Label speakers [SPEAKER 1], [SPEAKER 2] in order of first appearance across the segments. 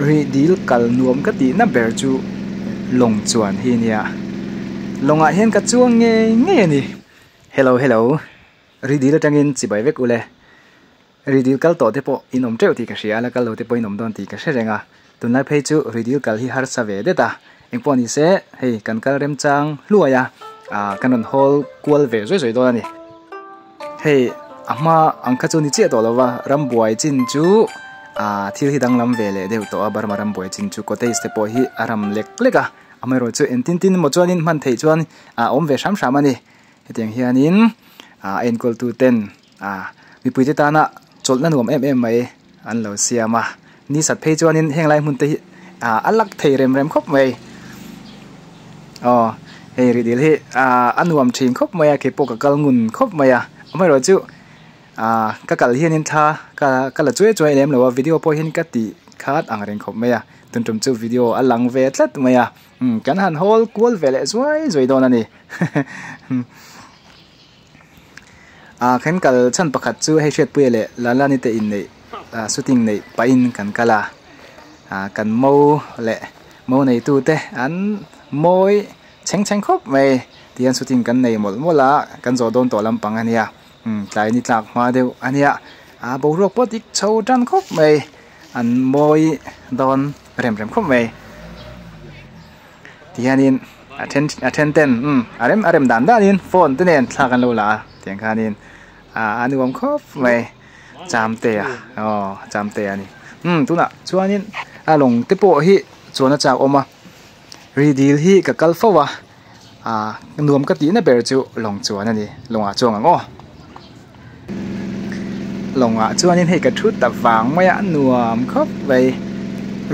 [SPEAKER 1] ri dil kal nuam ka ti na ber chu long chuan hi nia longa hian ka chuang nge ni hello ri dil tangin chibai vek ule ri dil kal to te po inom treu ti ka ria la kal lo te po inom don ti ka hrenga tunlai phei chu ri dil kal hi har sa ve de ta engponi se hei kan kal rem chang luaya kanon hol kwal ve zoi do ani hei ama angkha chu ni che to lawa rambuai chin chu thil hi dang lam ve le deu to barma rambuai chin chu ko te ste po hi aram leka amai ro chu en tin mo chuanin man thei chuan om ve sam ani hetiang hianin n equal to 10 mi puite ta na cholna nuam mai an lo siama ni sat phei chuanin henglai mun te alak thei rem khop mai hei ri dil hi anuam thing khop maya ke po ka kal ngun khop maya amai ro chu ka kal hianin tha ka la choi lem lo video po hin ka ti khat angreng khop maya tun tum chu video alang ve tlat maya kan han hol kwal vele zoi don ani khen kal chan pakhat chu hei hret puile la ni te in nei shooting nei pain kan kala kan mo nei tu te an moi cheng khop mai tian shooting kan nei mola kan zo don to lampang ania tlai ni tlak ma deu ania bo rok potik chho tan khop mai an moi don rem khop mai tianin attendant arem dan danin phone te nen thlakan lo la tiang khanin anuam khop mai chamte chamte ani tuna chuanin along te po hi chuana chak oma ri dil hi ka kal fowa nuam ka ti na ber chu long chuan ani longa chuang ango longa chuanin hei ka thut ta wang maya nuam khop vai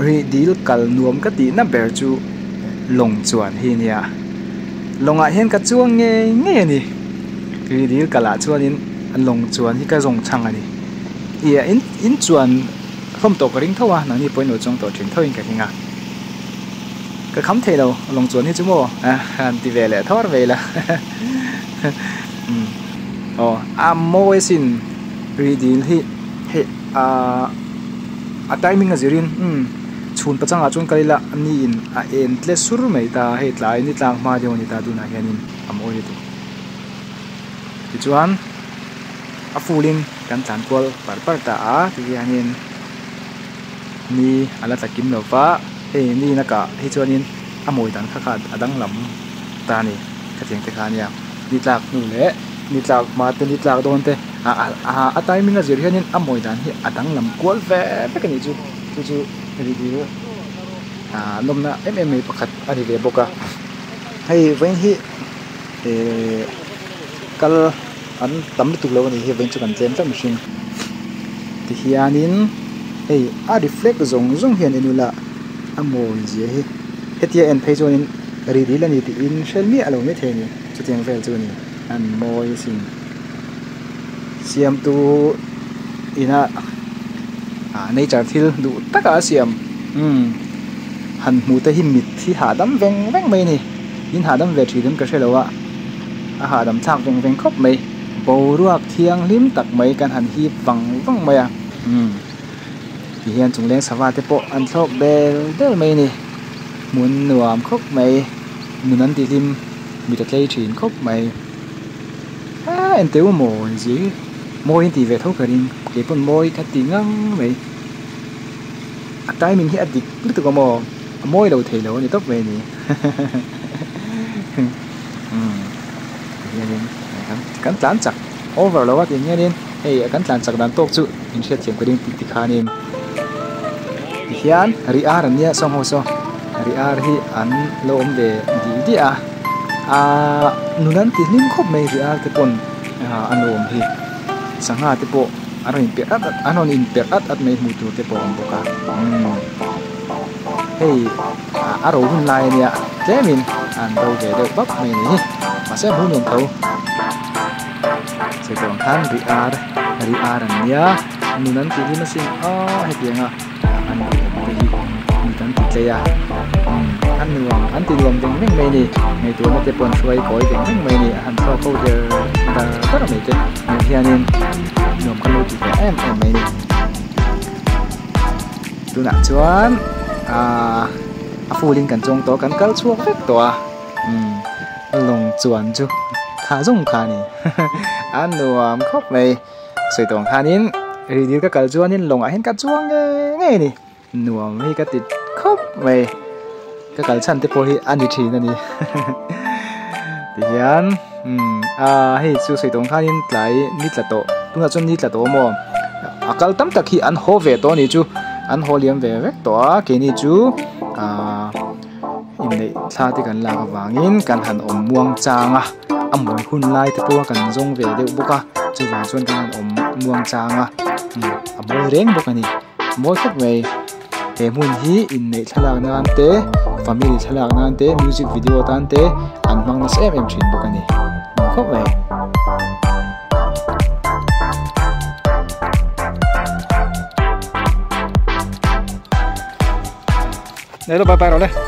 [SPEAKER 1] ri dil kal nuam ka ti na ber chu long chuan hi nia longa hian ka chuang nge ni ri dil kala chuanin an long chuan hi ka rong chang ani ia in chuan khom to ka ring thowa nang ni point no chong to thing thoin ka hinga ka kham thei lo long chuan hi chu mo an ti ve le thor ve la moi sin ri dil hi he timing azirin chun pachanga chun kalila ani in en tle sur mai ta he tlai ni tlang ma deu ni ta du na hianin amoi tu ti chuan fulin kan tlan kwal par ta ti hianin ni ala takim lo fa ni naka hi chuanin amoi dan kha adang lam ta ni ka tiang te kha nia ni tlak nu le ni tlak ma te ni tlak don te timing a zir hianin amoi dan hi adang lam kwal ve ka ni chu ri di nomna MMA pakhat ani ve boka hei wen hi kal an tam tu lo ni hi wen chu kan tlem ta machine ti hianin hei reflect zong hian enula amoi je hi hetia en phei chuanin ri di lani ti in shelmi alo me theni chu tiang vel chu ni an moi sin siam tu ina nature thil du taka siam han mu te hi mit thi ha dam veng mai ni in ha dam ve thi dam ka shelawa ha dam chak veng khop mai bo ruak thiang lim tak mai kan han hi wang mai ti hian chungleng sawa te po an thlok del mai ni mun nuam khop mai nunan ti lim mi ta tlei thin khop mai en teu mo ji moi ti ve tho karin ke pon moi ka ti ngang mai timing hi adik lu to mo moi lo thei lo ni top ve ni kan tlan chak over lo wa ti ngenin hei kan tlan chak dan tok chu in shet chem kading ti khanin hian ri ar ania song ho so ri ar hi an lo om ve di nunan ti nim khop mai ri ar te pon anom hi sanga te po aron per anon in per at mai mu tu te po am boka hei aro hun lai nia temin an do ve de bap mai ni ma se hu nom thau se kon than ri ar ania nunan ti lim sin he tianga an hi ni tan ti tle ya an ti nuam ding meng mai ni mai tu na te pon suai koi ding meng mai ni an so ko de da ta mai te hianin nuam kan lo ti em mai ni tu na chuan fulin kan chong to kan kal chuak vek to long chuan chu kha zong kha ni an nuam khop mai soi tong khanin ri ka kal chuanin long a hen ka chuang nge ni nuam hi ka tit khop mai ka kal chan te po hi ani thi na ni ti hian hei chu soi tong khanin tlai nit la to tunga chon nit la to mo akal tam tak hi an ho ve to ni chu an ho liam ve vek to ke ni chu in nei thla ti kan la wangin kan han om muang changa amoi hun lai te po kan zong ve de buka chu wang chuan kan om muang changa amoi reng bok ani moi khop mai he mun hi in nei thalak na an te family thalak na an te music video tan te an mang na sem em thin bok ani khop mai này, bye bye rồi đấy.